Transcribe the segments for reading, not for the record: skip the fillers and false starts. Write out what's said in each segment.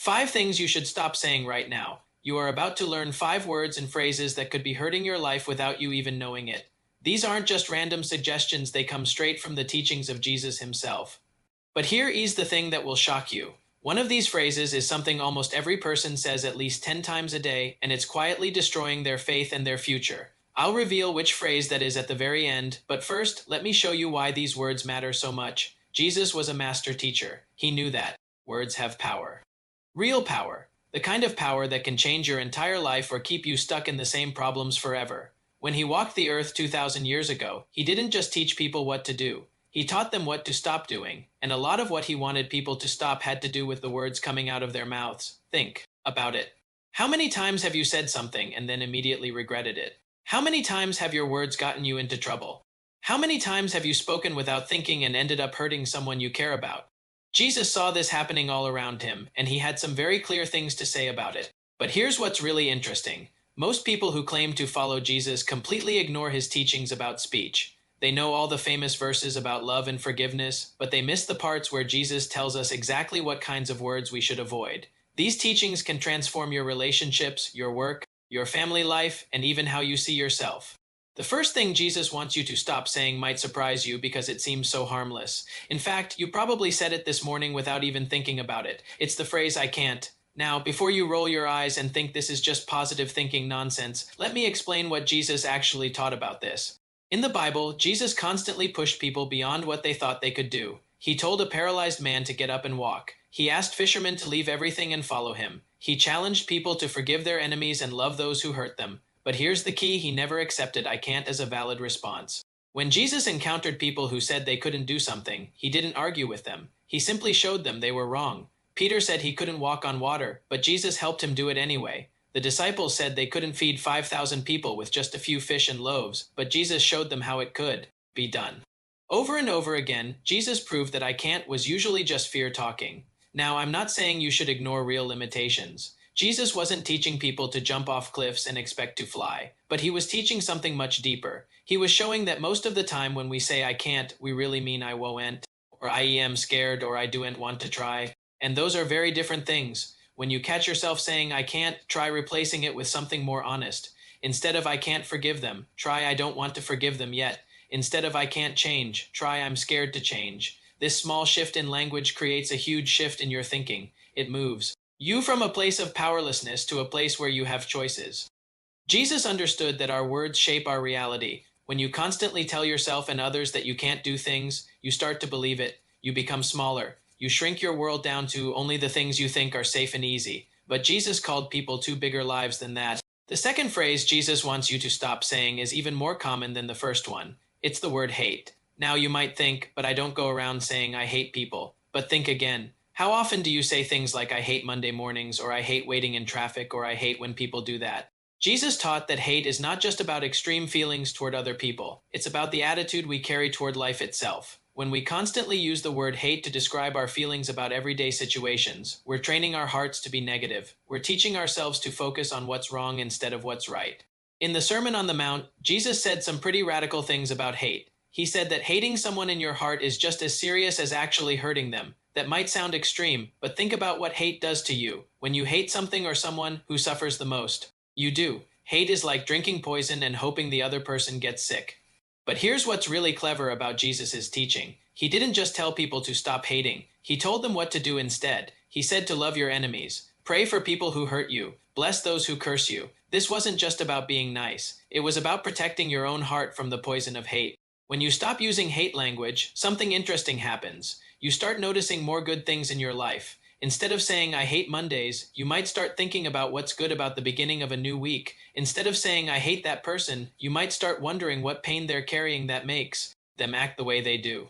5 things you should stop saying right now. You are about to learn 5 words and phrases that could be hurting your life without you even knowing it. These aren't just random suggestions, they come straight from the teachings of Jesus himself. But here is the thing that will shock you. One of these phrases is something almost every person says at least 10 times a day, and it's quietly destroying their faith and their future. I'll reveal which phrase that is at the very end, but first, let me show you why these words matter so much. Jesus was a master teacher. He knew that words have power. Real power. The kind of power that can change your entire life or keep you stuck in the same problems forever. When he walked the earth 2,000 years ago, he didn't just teach people what to do. He taught them what to stop doing, and a lot of what he wanted people to stop had to do with the words coming out of their mouths. Think about it. How many times have you said something and then immediately regretted it? How many times have your words gotten you into trouble? How many times have you spoken without thinking and ended up hurting someone you care about? Jesus saw this happening all around him, and he had some very clear things to say about it. But here's what's really interesting. Most people who claim to follow Jesus completely ignore his teachings about speech. They know all the famous verses about love and forgiveness, but they miss the parts where Jesus tells us exactly what kinds of words we should avoid. These teachings can transform your relationships, your work, your family life, and even how you see yourself. The first thing Jesus wants you to stop saying might surprise you because it seems so harmless. In fact, you probably said it this morning without even thinking about it. It's the phrase, "I can't." Now, before you roll your eyes and think this is just positive thinking nonsense, let me explain what Jesus actually taught about this. In the Bible, Jesus constantly pushed people beyond what they thought they could do. He told a paralyzed man to get up and walk. He asked fishermen to leave everything and follow him. He challenged people to forgive their enemies and love those who hurt them. But here's the key, he never accepted "I can't" as a valid response. When Jesus encountered people who said they couldn't do something, he didn't argue with them. He simply showed them they were wrong. Peter said he couldn't walk on water, but Jesus helped him do it anyway. The disciples said they couldn't feed 5,000 people with just a few fish and loaves, but Jesus showed them how it could be done. Over and over again, Jesus proved that "I can't" was usually just fear talking. Now, I'm not saying you should ignore real limitations. Jesus wasn't teaching people to jump off cliffs and expect to fly, but he was teaching something much deeper. He was showing that most of the time when we say "I can't," we really mean "I won't," or "I am scared," or "I don't want to try." And those are very different things. When you catch yourself saying "I can't," try replacing it with something more honest. Instead of "I can't forgive them," try "I don't want to forgive them yet." Instead of "I can't change," try "I'm scared to change." This small shift in language creates a huge shift in your thinking. It moves you from a place of powerlessness to a place where you have choices. Jesus understood that our words shape our reality. When you constantly tell yourself and others that you can't do things, you start to believe it. You become smaller. You shrink your world down to only the things you think are safe and easy. But Jesus called people to bigger lives than that. The second phrase Jesus wants you to stop saying is even more common than the first one. It's the word hate. Now you might think, but I don't go around saying I hate people. But think again. How often do you say things like "I hate Monday mornings," or "I hate waiting in traffic," or "I hate when people do that"? Jesus taught that hate is not just about extreme feelings toward other people. It's about the attitude we carry toward life itself. When we constantly use the word hate to describe our feelings about everyday situations, we're training our hearts to be negative. We're teaching ourselves to focus on what's wrong instead of what's right. In the Sermon on the Mount, Jesus said some pretty radical things about hate. He said that hating someone in your heart is just as serious as actually hurting them. That might sound extreme, but think about what hate does to you. When you hate something or someone, who suffers the most? You do. Hate is like drinking poison and hoping the other person gets sick. But here's what's really clever about Jesus' teaching. He didn't just tell people to stop hating. He told them what to do instead. He said to love your enemies. Pray for people who hurt you. Bless those who curse you. This wasn't just about being nice. It was about protecting your own heart from the poison of hate. When you stop using hate language, something interesting happens. You start noticing more good things in your life. Instead of saying "I hate Mondays," you might start thinking about what's good about the beginning of a new week. Instead of saying "I hate that person," you might start wondering what pain they're carrying that makes them act the way they do.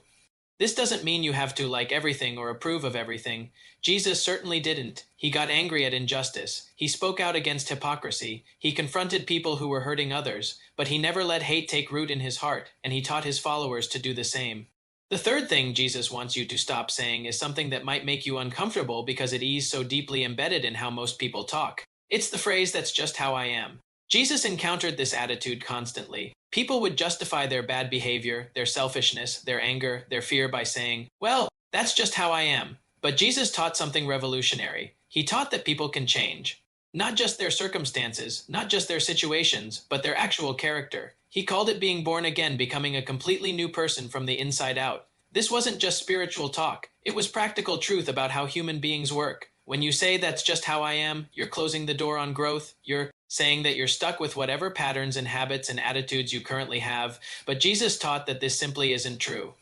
This doesn't mean you have to like everything or approve of everything. Jesus certainly didn't. He got angry at injustice. He spoke out against hypocrisy. He confronted people who were hurting others, but he never let hate take root in his heart, and he taught his followers to do the same. The third thing Jesus wants you to stop saying is something that might make you uncomfortable because it is so deeply embedded in how most people talk. It's the phrase "that's just how I am." Jesus encountered this attitude constantly. People would justify their bad behavior, their selfishness, their anger, their fear by saying, "Well, that's just how I am." But Jesus taught something revolutionary. He taught that people can change. Not just their circumstances, not just their situations, but their actual character. He called it being born again, becoming a completely new person from the inside out. This wasn't just spiritual talk, it was practical truth about how human beings work. When you say that's just how I am, you're closing the door on growth. You're saying that you're stuck with whatever patterns and habits and attitudes you currently have. But Jesus taught that this simply isn't true.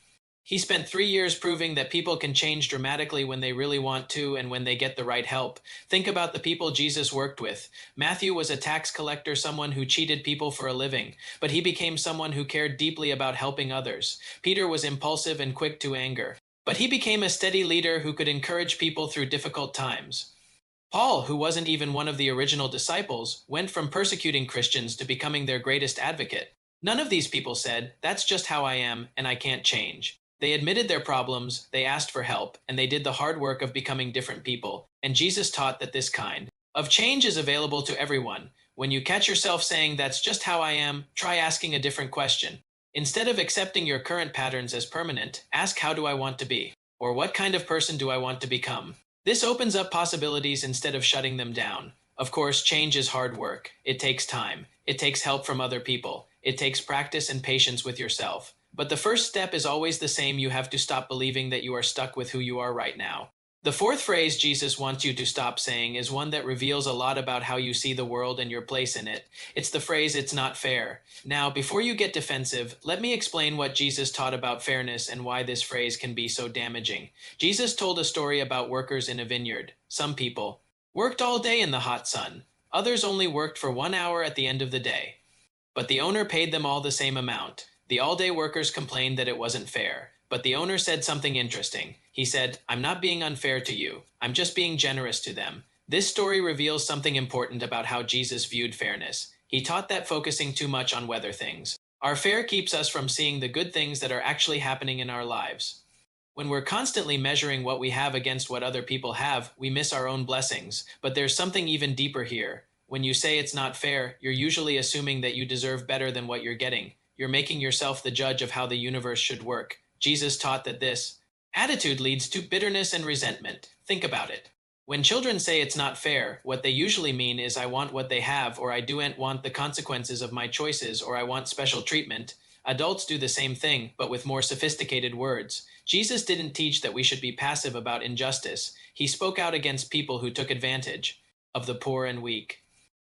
He spent 3 years proving that people can change dramatically when they really want to and when they get the right help. Think about the people Jesus worked with. Matthew was a tax collector, someone who cheated people for a living, but he became someone who cared deeply about helping others. Peter was impulsive and quick to anger, but he became a steady leader who could encourage people through difficult times. Paul, who wasn't even one of the original disciples, went from persecuting Christians to becoming their greatest advocate. None of these people said, "That's just how I am, and I can't change." They admitted their problems, they asked for help, and they did the hard work of becoming different people. And Jesus taught that this kind of change is available to everyone. When you catch yourself saying, "That's just how I am," try asking a different question. Instead of accepting your current patterns as permanent, ask, "How do I want to be?" Or "What kind of person do I want to become?" This opens up possibilities instead of shutting them down. Of course, change is hard work. It takes time. It takes help from other people. It takes practice and patience with yourself. But the first step is always the same. You have to stop believing that you are stuck with who you are right now. The fourth phrase Jesus wants you to stop saying is one that reveals a lot about how you see the world and your place in it. It's the phrase, "It's not fair." Now, before you get defensive, let me explain what Jesus taught about fairness and why this phrase can be so damaging. Jesus told a story about workers in a vineyard. Some people worked all day in the hot sun. Others only worked for 1 hour at the end of the day. But the owner paid them all the same amount. The all-day workers complained that it wasn't fair. But the owner said something interesting. He said, "I'm not being unfair to you. I'm just being generous to them." This story reveals something important about how Jesus viewed fairness. He taught that focusing too much on weather things. Our fair keeps us from seeing the good things that are actually happening in our lives. When we're constantly measuring what we have against what other people have, we miss our own blessings. But there's something even deeper here. When you say it's not fair, you're usually assuming that you deserve better than what you're getting. You're making yourself the judge of how the universe should work. Jesus taught that this attitude leads to bitterness and resentment. Think about it. When children say it's not fair, what they usually mean is, "I want what they have," or "I don't want the consequences of my choices," or "I want special treatment." Adults do the same thing, but with more sophisticated words. Jesus didn't teach that we should be passive about injustice. He spoke out against people who took advantage of the poor and weak.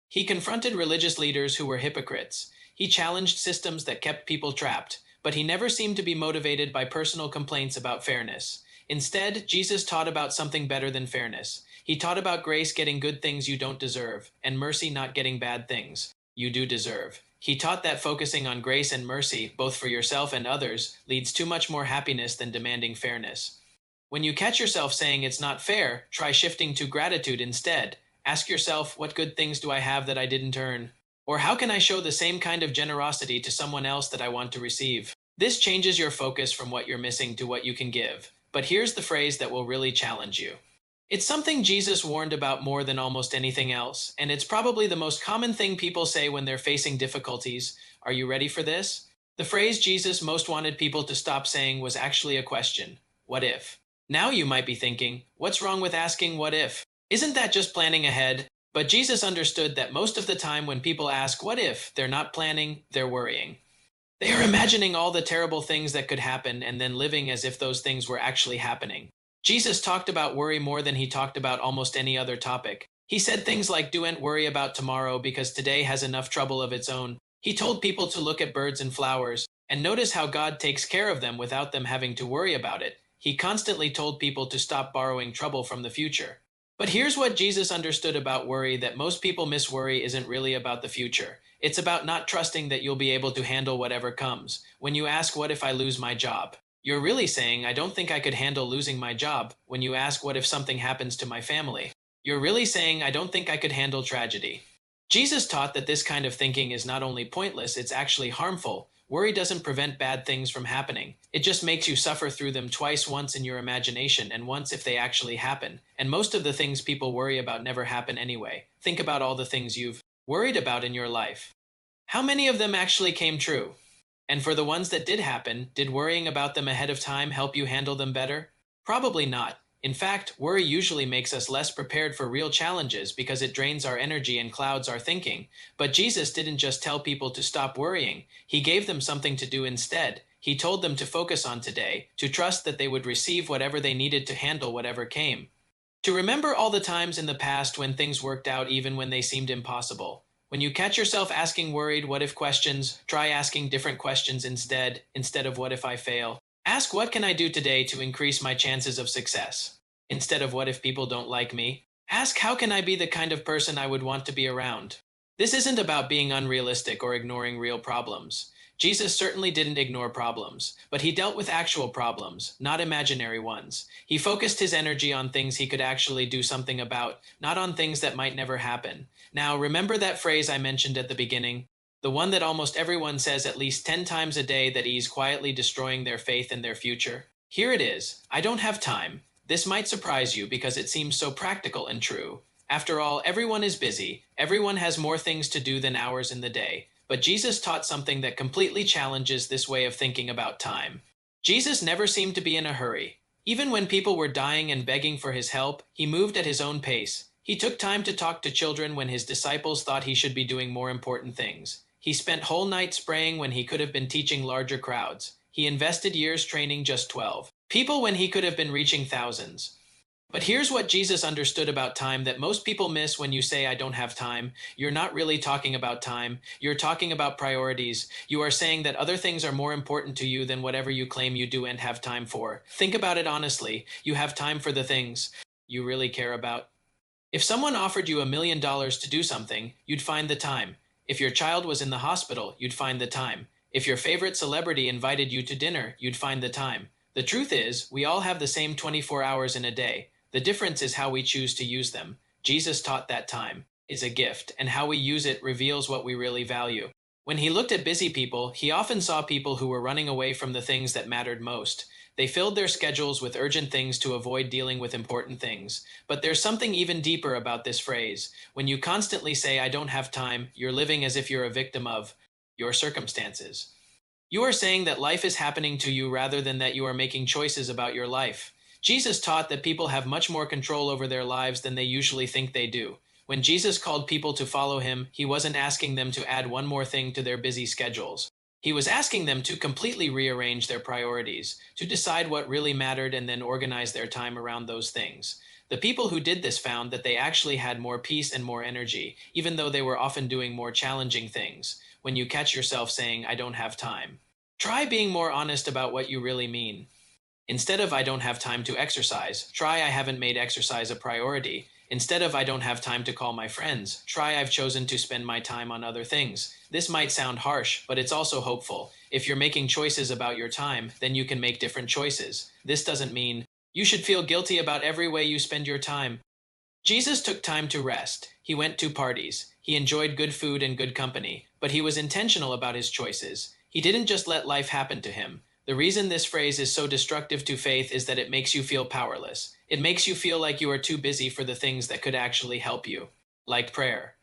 He confronted religious leaders who were hypocrites. He challenged systems that kept people trapped, but he never seemed to be motivated by personal complaints about fairness. Instead, Jesus taught about something better than fairness. He taught about grace getting good things you don't deserve, and mercy not getting bad things you do deserve. He taught that focusing on grace and mercy, both for yourself and others, leads to much more happiness than demanding fairness. When you catch yourself saying it's not fair, try shifting to gratitude instead. Ask yourself, what good things do I have that I didn't earn? Or how can I show the same kind of generosity to someone else that I want to receive? This changes your focus from what you're missing to what you can give. But here's the phrase that will really challenge you. It's something Jesus warned about more than almost anything else, and it's probably the most common thing people say when they're facing difficulties. Are you ready for this? The phrase Jesus most wanted people to stop saying was actually a question. What if? Now you might be thinking, what's wrong with asking what if? Isn't that just planning ahead? But Jesus understood that most of the time when people ask what if, they're not planning, they're worrying. They are imagining all the terrible things that could happen and then living as if those things were actually happening. Jesus talked about worry more than he talked about almost any other topic. He said things like, "Don't worry about tomorrow because today has enough trouble of its own." He told people to look at birds and flowers and notice how God takes care of them without them having to worry about it. He constantly told people to stop borrowing trouble from the future. But here's what Jesus understood about worry that most people miss. Worry isn't really about the future. It's about not trusting that you'll be able to handle whatever comes. When you ask, "What if I lose my job?" you're really saying, "I don't think I could handle losing my job." When you ask, "What if something happens to my family?" you're really saying, "I don't think I could handle tragedy." Jesus taught that this kind of thinking is not only pointless, it's actually harmful. Worry doesn't prevent bad things from happening. It just makes you suffer through them twice, once in your imagination and once if they actually happen. And most of the things people worry about never happen anyway. Think about all the things you've worried about in your life. How many of them actually came true? And for the ones that did happen, did worrying about them ahead of time help you handle them better? Probably not. In fact, worry usually makes us less prepared for real challenges because it drains our energy and clouds our thinking. But Jesus didn't just tell people to stop worrying, he gave them something to do instead. He told them to focus on today, to trust that they would receive whatever they needed to handle whatever came. To remember all the times in the past when things worked out even when they seemed impossible. When you catch yourself asking worried what if questions, try asking different questions instead of what if I fail. Ask what can I do today to increase my chances of success? Instead of what if people don't like me? Ask how can I be the kind of person I would want to be around? This isn't about being unrealistic or ignoring real problems. Jesus certainly didn't ignore problems, but he dealt with actual problems, not imaginary ones. He focused his energy on things he could actually do something about, not on things that might never happen. Now, remember that phrase I mentioned at the beginning? The one that almost everyone says at least 10 times a day that is quietly destroying their faith and their future? Here it is. I don't have time. This might surprise you because it seems so practical and true. After all, everyone is busy. Everyone has more things to do than hours in the day. But Jesus taught something that completely challenges this way of thinking about time. Jesus never seemed to be in a hurry. Even when people were dying and begging for his help, he moved at his own pace. He took time to talk to children when his disciples thought he should be doing more important things. He spent whole nights praying when he could have been teaching larger crowds. He invested years training just 12 people when he could have been reaching thousands. But here's what Jesus understood about time that most people miss when you say, I don't have time. You're not really talking about time. You're talking about priorities. You are saying that other things are more important to you than whatever you claim you do and have time for. Think about it honestly. You have time for the things you really care about. If someone offered you $1 million to do something, you'd find the time. If your child was in the hospital, you'd find the time. If your favorite celebrity invited you to dinner, you'd find the time. The truth is, we all have the same 24 hours in a day. The difference is how we choose to use them. Jesus taught that time is a gift, and how we use it reveals what we really value. When he looked at busy people, he often saw people who were running away from the things that mattered most. They filled their schedules with urgent things to avoid dealing with important things. But there's something even deeper about this phrase. When you constantly say, I don't have time, you're living as if you're a victim of your circumstances. You are saying that life is happening to you rather than that you are making choices about your life. Jesus taught that people have much more control over their lives than they usually think they do. When Jesus called people to follow him, he wasn't asking them to add one more thing to their busy schedules. He was asking them to completely rearrange their priorities, to decide what really mattered and then organize their time around those things. The people who did this found that they actually had more peace and more energy, even though they were often doing more challenging things. When you catch yourself saying, I don't have time, try being more honest about what you really mean. Instead of I don't have time to exercise, try I haven't made exercise a priority. Instead of I don't have time to call my friends, try I've chosen to spend my time on other things. This might sound harsh, but it's also hopeful. If you're making choices about your time, then you can make different choices. This doesn't mean you should feel guilty about every way you spend your time. Jesus took time to rest. He went to parties. He enjoyed good food and good company, but he was intentional about his choices. He didn't just let life happen to him. The reason this phrase is so destructive to faith is that it makes you feel powerless. It makes you feel like you are too busy for the things that could actually help you. Like prayer.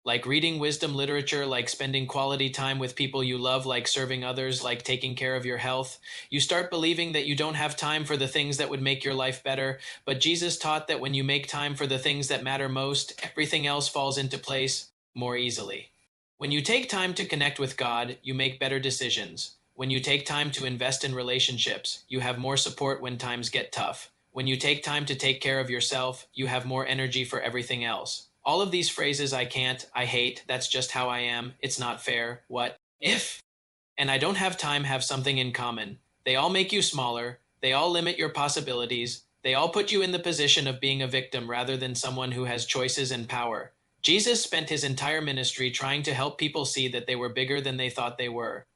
Like reading wisdom literature, like spending quality time with people you love, like serving others, like taking care of your health. You start believing that you don't have time for the things that would make your life better, but Jesus taught that when you make time for the things that matter most, everything else falls into place more easily. When you take time to connect with God, you make better decisions. When you take time to invest in relationships, you have more support when times get tough. When you take time to take care of yourself, you have more energy for everything else. All of these phrases, I can't, I hate, that's just how I am, it's not fair, what if, and I don't have time have something in common. They all make you smaller, they all limit your possibilities, they all put you in the position of being a victim rather than someone who has choices and power. Jesus spent his entire ministry trying to help people see that they were bigger than they thought they were.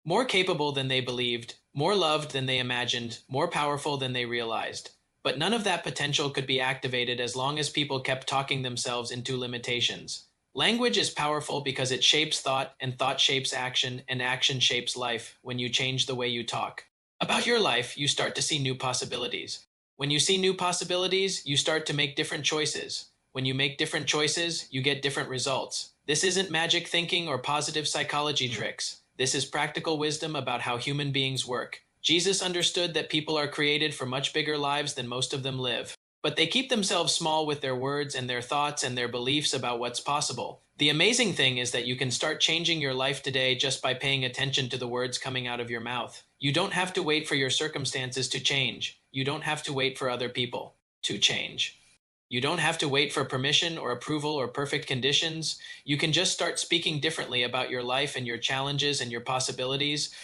More capable than they believed, more loved than they imagined, more powerful than they realized. But none of that potential could be activated as long as people kept talking themselves into limitations. Language is powerful because it shapes thought, and thought shapes action, and action shapes life. When you change the way you talk about your life, you start to see new possibilities. When you see new possibilities, you start to make different choices. When you make different choices, you get different results. This isn't magic thinking or positive psychology tricks. This is practical wisdom about how human beings work. Jesus understood that people are created for much bigger lives than most of them live. But they keep themselves small with their words and their thoughts and their beliefs about what's possible. The amazing thing is that you can start changing your life today just by paying attention to the words coming out of your mouth. You don't have to wait for your circumstances to change. You don't have to wait for other people to change. You don't have to wait for permission or approval or perfect conditions. You can just start speaking differently about your life and your challenges and your possibilities.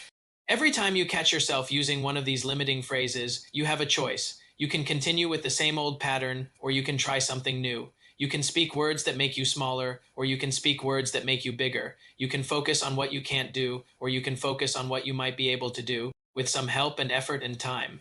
Every time you catch yourself using one of these limiting phrases, you have a choice. You can continue with the same old pattern, or you can try something new. You can speak words that make you smaller, or you can speak words that make you bigger. You can focus on what you can't do, or you can focus on what you might be able to do, with some help and effort and time.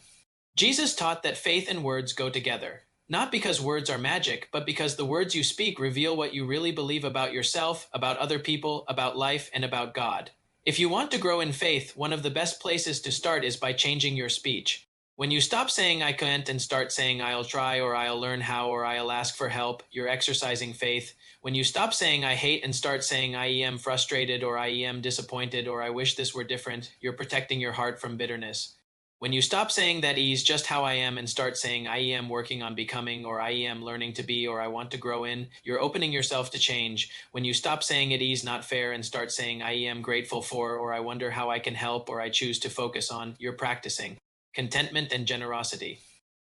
Jesus taught that faith and words go together. Not because words are magic, but because the words you speak reveal what you really believe about yourself, about other people, about life, and about God. If you want to grow in faith, one of the best places to start is by changing your speech. When you stop saying I can't and start saying I'll try or I'll learn how or I'll ask for help, you're exercising faith. When you stop saying I hate and start saying I am frustrated or I am disappointed or I wish this were different, you're protecting your heart from bitterness. When you stop saying that is just how I am and start saying I am working on becoming or I am learning to be or I want to grow in, you're opening yourself to change. When you stop saying it is not fair and start saying I am grateful for or I wonder how I can help or I choose to focus on, you're practicing contentment and generosity.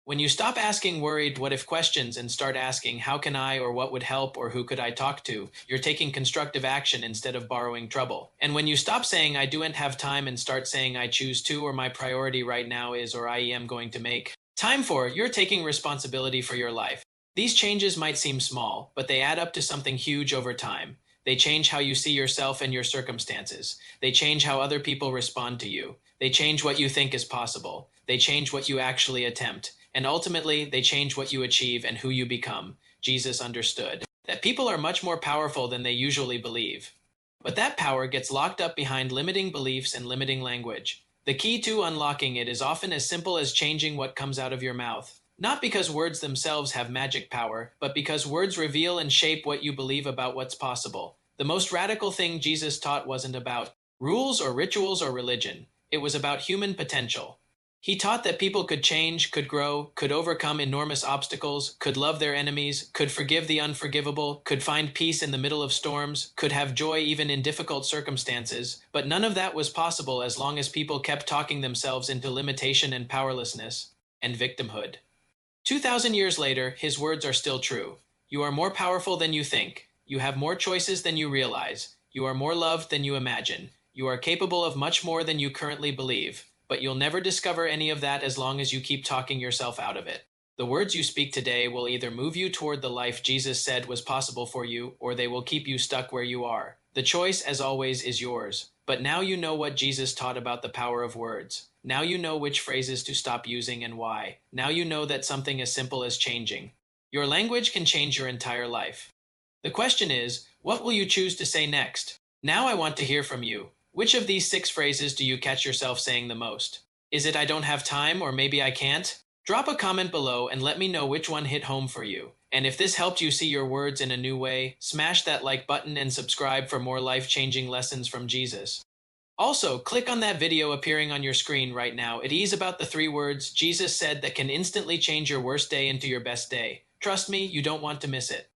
When you stop asking worried what if questions and start asking how can I or what would help or who could I talk to, you're taking constructive action instead of borrowing trouble. And when you stop saying I don't have time and start saying I choose to or my priority right now is or I am going to make time for, you're taking responsibility for your life. These changes might seem small, but they add up to something huge over time. They change how you see yourself and your circumstances. They change how other people respond to you. They change what you think is possible. They change what you actually attempt. And ultimately, they change what you achieve and who you become. Jesus understood that people are much more powerful than they usually believe. But that power gets locked up behind limiting beliefs and limiting language. The key to unlocking it is often as simple as changing what comes out of your mouth. Not because words themselves have magic power, but because words reveal and shape what you believe about what's possible. The most radical thing Jesus taught wasn't about rules or rituals or religion. It was about human potential. He taught that people could change, could grow, could overcome enormous obstacles, could love their enemies, could forgive the unforgivable, could find peace in the middle of storms, could have joy even in difficult circumstances. But none of that was possible as long as people kept talking themselves into limitation and powerlessness and victimhood. 2,000 years later, his words are still true. You are more powerful than you think. You have more choices than you realize. You are more loved than you imagine. You are capable of much more than you currently believe. But you'll never discover any of that as long as you keep talking yourself out of it. The words you speak today will either move you toward the life Jesus said was possible for you, or they will keep you stuck where you are. The choice, as always, is yours. But now you know what Jesus taught about the power of words. Now you know which phrases to stop using and why. Now you know that something as simple as changing your language can change your entire life. The question is, what will you choose to say next? Now I want to hear from you. Which of these 6 phrases do you catch yourself saying the most? Is it I don't have time or maybe I can't? Drop a comment below and let me know which one hit home for you. And if this helped you see your words in a new way, smash that like button and subscribe for more life-changing lessons from Jesus. Also, click on that video appearing on your screen right now. It is about the 3 words Jesus said that can instantly change your worst day into your best day. Trust me, you don't want to miss it.